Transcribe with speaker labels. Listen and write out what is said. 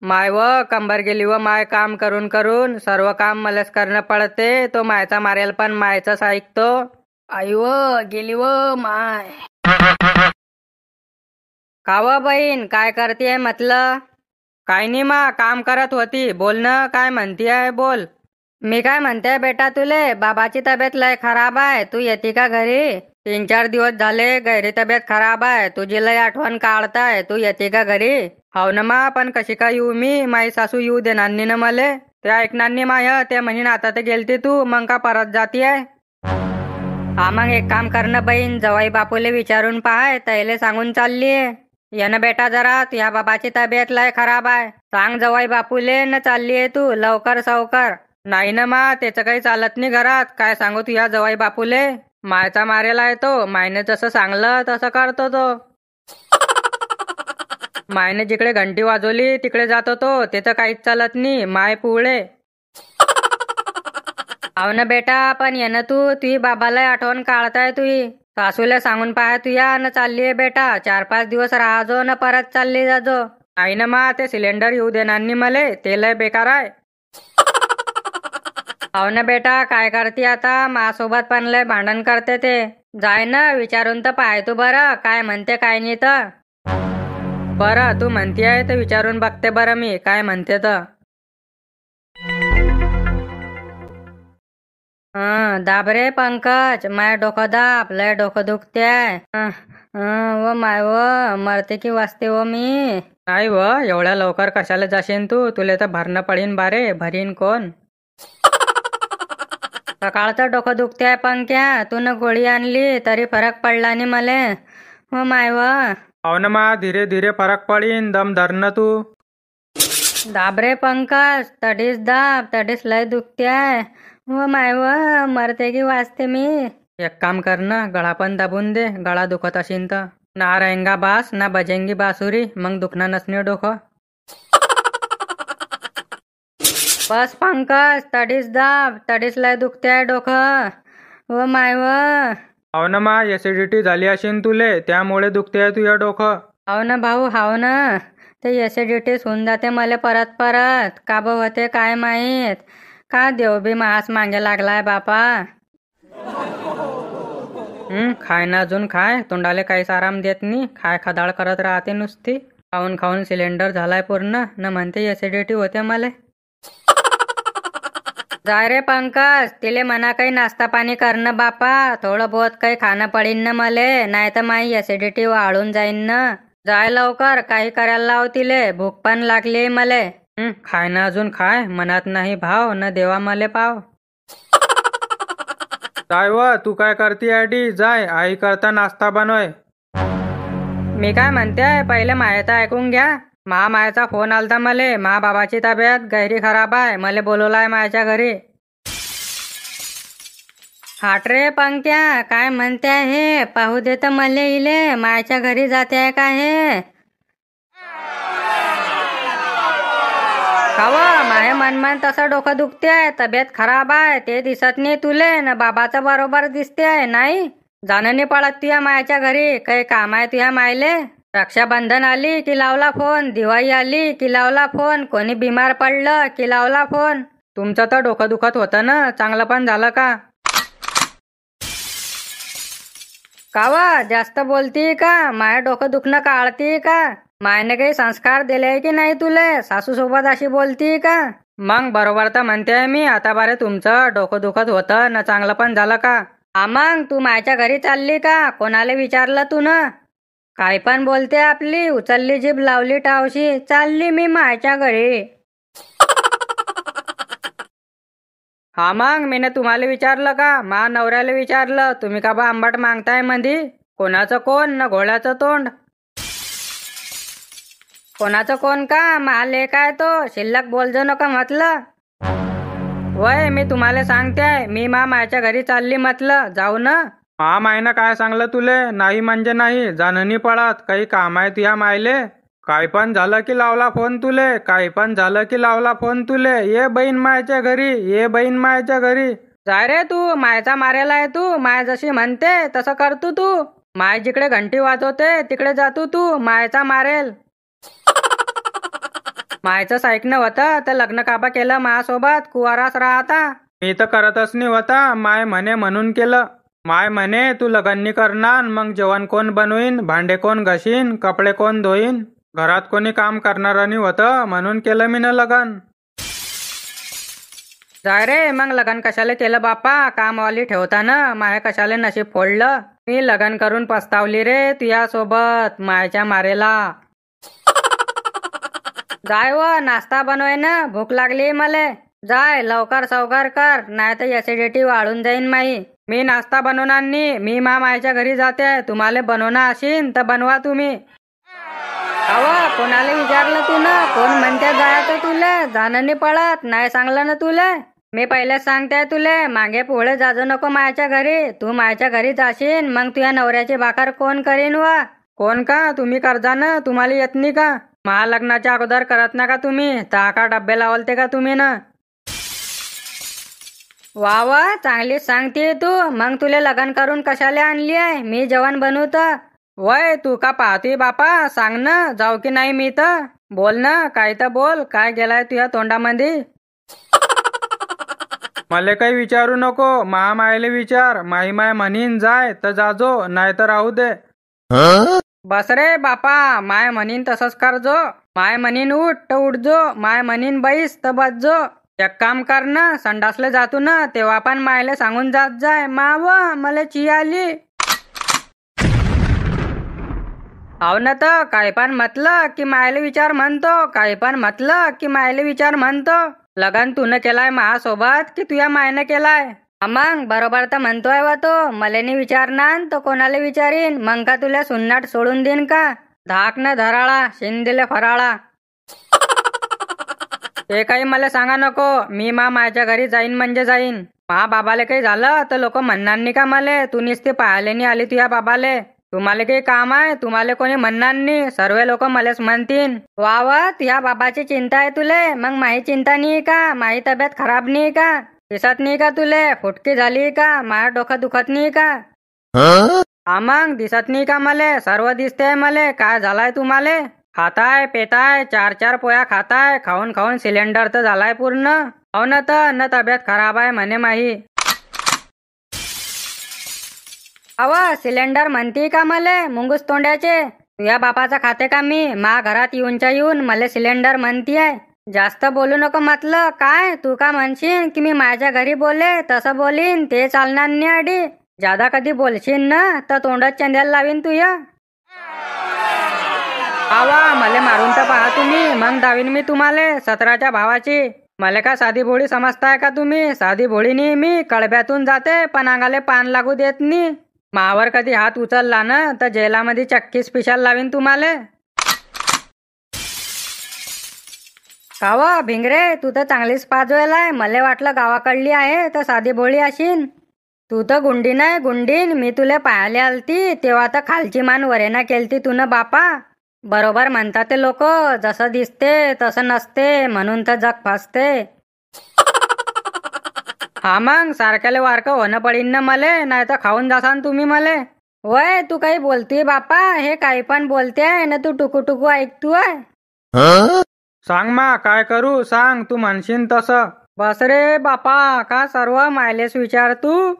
Speaker 1: माय व कंबर गेली व माय काम करून करून सर्व काम मलाच करणं पडते. तो मायचा मारेल पण मायचाच ऐकतो. आई व गेली व माय. का व बहीण काय करतेय म्हटलं? काय नाही मा काम करत होती. बोल ना काय म्हणतीये बोल. मी काय म्हणते बेटा तुले बाबाची तब्येत लय खराब आहे. तू येते का घरी? 3-4 दिवस झाले गैरी तब्येत खराब आहे. तुझी लय आठवण काढताय. तू येते का घरी? हाव ना मा पण कशी काय येऊ मी? माई सासू येऊ देणार नाही ना मले. ते ऐकणार नाही माय. ते म्हणीन आता तर गेलती तू मग का परत जातीये? हा मग एक काम करणं बहीण जवाई बापूले विचारून पाहाय त्याले सांगून चाललीये. ये ना बेटा जरा तुझ्या बाबाची तब्येत लय खराब आहे. सांग जवाई बापूले न चाललीये तू लवकर सावकर. नाही ना मा त्याचं काही चालत नाही घरात. काय सांगू तुझ्या जवाई बापूले? मायचा मारेला आहे तो. मायने जसं सांगलं तसं करतो तो. मायने जिकडे घंटी वाजवली तिकडे जातो तो. त्याचं काहीच चालत नाही. माय पुवळे. हाव ना बेटा पण ये ना तू. तुझी बाबाला आठवण काढताय तुही. सासूला सांगून पाहा तुया न चाललीये बेटा. 4-5 दिवस राहाजो न परत चालली जाजो. नाही ना मा ते सिलेंडर येऊ देणार नाही मले. ते लय बेकार आहे. हाव ना बेटा काय करते आता? माझ्यासोबत पण लय भांडण करते ते. जाय ना विचारून तर पाय तू बरं काय म्हणते काय नाही तर. बरं तू म्हणतीये तर विचारून बघते बरं मी काय म्हणते तर. दाब रे पंकज माय डोकं दाब लय डोकं दुखतेय. व माय व मरते की वाचते व मी. नाही व एवढ्या लवकर कशाला जाशील तू? तुले तर भरणं पडीन बारे. भरीन कोण? सकाळचं डोकं दुखतेय पंक्या. तू न गोळी आणली तरी फरक पडला नाही मले. व माय व.
Speaker 2: हाव ना मा धीरे धीरे फरक पडीन. दम धर ना तू.
Speaker 1: दाब रे पंकज तडीस दाब तडीस लय दुखतेय. व माय व मरते की वाचते मी. एक काम कर ना गळा पण दाबून दे. गळा दुखत असेल तर. ना रहेंगा बास ना बजेंगी बासुरी. मग दुखणार नसणे डोकं. बस पंकज तडीस दाब तडीस लय दुखतेय डोकं. व माय व.
Speaker 2: हाव ना मा ऍसिडिटी झाली असेल तुले त्यामुळे दुखते तुझं डोकं.
Speaker 1: हाव ना भाऊ हाव ना. ते ऍसिडिटी होऊन जाते मला परत परत. का ब होते काय माहित. का देव बी मास मागे लागलाय बापा. खाय ना अजून खाय. तोंडाले काहीच आराम देत नाही. खाय खदाळ करत राहते नुसती. खाऊन खाऊन सिलेंडर झालाय पूर्ण न म्हणते ऍसिडिटी होते मला. जाय रे पंकज तिले म्हणा काही नाश्ता पाणी करणं बापा. थोडं बहुत काही खाणं पडीन ना मले. नाही तर माझी ऍसिडिटी वाढून जाईन ना. जाय लवकर काही करायला लाव तिले. भूक पण लागली मले. खाय ना अजून खाय. मनात नाही भाव न देवा मले पाव.
Speaker 2: जाय व तू काय करती आडी. जाय आई करता नाश्ता बनवय.
Speaker 1: मी काय म्हणते पहिले मायता ऐकून घ्या. मायाचा फोन आलता मले. बाबाची तब्येत गैरी खराब आहे. मले बोलवलाय मायाच्या घरी. हाट रे पंक्या काय म्हणते हे. पाहू दे तर मले इले. मायच्या घरी जाते का हे? काव माय मनमान तसं डोकं दुखते. तब्येत खराब आहे ते दिसत नाही तुले न बाबाचं बरोबर दिसते नाही. जाणं नाही पडत तुया मायच्या घरी. काही काम आहे तुया मायले? रक्षाबंधन आली की लावला फोन. दिवाळी आली की लावला फोन. कोणी बिमार पडलं की लावला फोन. तुमचं तर डोकं दुखत होतं ना. चांगलं पण झालं का? कावा जास्त बोलती का? माय डोकं दुखणं काढती का? मायने काही संस्कार दिले की नाही तुले? सासू सोबत अशी बोलती का? मग बरोबर तर म्हणते मी. आता बारे तुमचं डोकं दुखत होतं ना चांगलं पण झालं का? हा मग तू मायच्या घरी चालली का? कोणाला विचारलं तू ना? काय पण बोलते आपली. उचलली जीभ लावली टावशी. चालली मी मायच्या घरी. हा मग मीने तुम्हाला विचारलं का? मा नवऱ्याला विचारलं. तुम्ही का बा आंबाट मागताय मंदी? कोणाचं कोण न घोड्याचं तोंड. कोणाचं कोण का? माले काय तो शिल्लक बोलजो नका म्हटलं. वय मी तुम्हाला सांगते. मी मायच्या घरी चालली म्हटलं. जाऊ ना.
Speaker 2: मायनं काय सांगलं तुले? नाही म्हणजे नाही. जाणं पडत. काही काम आहे तुया मायले? काय पण झालं की लावला फोन तुले. काही पण झालं की लावला फोन तुले. ये बहीण मायच्या घरी. ये बहीण मायच्या घरी.
Speaker 1: जाय रे तू. मायचा मारेला आहे तू. माय जशी म्हणते तसं करतो तू. माय जिकडे घंटी वाजवते तिकडे जातो तू. मायचा मारेल. मायचं ऐकणं होतं तर लग्न काबा केलं माझ्यासोबत, कुवाराच राहता.
Speaker 2: मी तर करतच नाही होता, माय म्हणे म्हणून केलं. माय म्हणे तू लग्न करणार, मग जेवण कोण बनवीन, भांडे कोण घसीन, कपडे कोण धुईन, घरात कोणी काम करणार नाही होतं, म्हणून केलं मी न लग्न.
Speaker 1: जाय रे, मग लग्न कशाला केलं बापा, कामवाली ठेवताना माय कशाला नशीब फोडलं. मी लग्न करून पस्तावली रे तुझ्यासोबत मायच्या मारेला. जाय व नाश्ता बनवाय ना, भूक लागली मले. जाय लवकर सवकर कर, नाही तर ऍसिडिटी वाढून जाईन माई. मी नाश्ता बनवणार नाही, मी मायच्या घरी जाते. तुम्हाला बनवणार असेल तर बनवा तुम्ही. अव कोणाला विचारलं तू ना, कोण म्हणते जायचं तुले, जाणं नाही पडत, नाही सांगलं ना तुले. मी पहिलेच सांगते तुले, मागे पुढे जाजू नको मायच्या घरी. तू मायच्या घरी जाशील मग तुझ्या नवऱ्याची भाकर कोण करीन व. कोण का तुम्ही करजा ना, तुम्हाला येत नाही का. महालग्नाच्या अगोदर करत ना का तुम्ही, का डब्बे लावलते का तुम्ही ना. वा वा, चांगलीच सांगते तू. मग तुले लग्न करून कशाला आणली आहे, मी जेवण बनवत. वय तू का पाहतोय बापा, सांग ना जाऊ की नाही मी तर. बोल ना, काय तर बोल, काय गेलाय तुझ्या तोंडामध्ये.
Speaker 2: मला काही विचारू नको, मायले विचार. माई माय म्हणीन जाय तर जाजो, नाही तर राहू दे.
Speaker 1: बस रे बापा, माय म्हणीन तसंच करजो. माय म्हणीन उठ तर उठजो, माय म्हणीन बैस तर बसजो. एक काम कर ना, संडासले जातो ना तेव्हा पण मायले सांगून जात जाय, माव मला ची आली. हाव ना, तर काही पण म्हटलं की मायले विचार म्हणतो, काही पण म्हटलं की मायले विचार म्हणतो. लग्न तूने केलाय माझ्यासोबत की तुझ्या मायनं केलाय. मग बरोबर तर म्हणतोय वा तो. मला नाही विचारणार तर कोणाला विचारीन. मग का तुला सुन्नाट सोडून देईन का. धाक न धराळा, शिंदेले फराळा. ते काही मला सांगा नको, मी मायच्या घरी जाईन म्हणजे जाईन. बाबाले काही झालं तर लोक म्हणणार नाही का मले, तू नुसती पाहायला नाही आली तुझ्या बाबाले. तुम्हाला काही काम आहे, तुम्हाला कोणी म्हणणार नाही, सर्व लोक मलाच म्हणतील. वा तुझ्या बाबाची चिंता आहे तुले, मग माही चिंता नाही का. माही तब्येत खराब नाही का, दिसत नाही का तुले, फुटकी झाली का, माझ्या डोकं दुखत नाही का. मग दिसत नाही का मले, सर्व दिसते मले. काय झालाय तुम्हाला, खाताय पेताय, 4 पोया खाताय, खाऊन खाऊन सिलेंडर तर झालाय पूर्ण. हो ना, तर न तब्येत खराब आहे म्हणे माही. अव सिलेंडर म्हणते का मले, मुंगूस तोंड्याचे. तुझ्या बापाचा खाते का मी, मा घरात येऊन मला सिलेंडर म्हणतीये. जास्त बोलू नको म्हटलं. काय तू का म्हणशील की मी माझ्या घरी बोले, तसं बोलीन ते चालणार नाही. आडी ज्यादा कधी बोलशील ना तर तोंडात चंद्याला लावीन तुया. आवा मला मारून तर पहा तुम्ही, मग दावीन मी तुम्हाला 17च्या भावाची. मला का साधी भोळी समजताय का तुम्ही. साधी भोळी नाही मी, कळब्यातून जाते पण अंगाले पान लागू देत नाही. मावर कधी हात उचलला ना तर जेलामध्ये चक्की स्पेशल लावीन तुम्हाला. कावा भिंगरे, तू तर चांगलीच पाजवायलाय. मला वाटलं गावाकडली आहे तर साधी भोळी अशीन. तू तर गुंडी नाही गुंडीन. मी तुला पाहायला आलती तेव्हा तर खालची मान वरेना केलती तू न बापा. बरोबर म्हणतात ते लोक, जसं दिसते तसं नसते, म्हणून तर जग फासते. हा मग सारख्याला वारकं होणं पडीन ना मले, नाही तर खाऊन जासान तुम्ही मले. वय तू काही बोलती बापा, हे काही पण बोलते ना तू टुकू टुकू ऐकतोय.
Speaker 2: सांग मा काय करू, सांग तू म्हणशील तसं.
Speaker 1: बस रे बापा, का सर्व मायलेस विचार तू.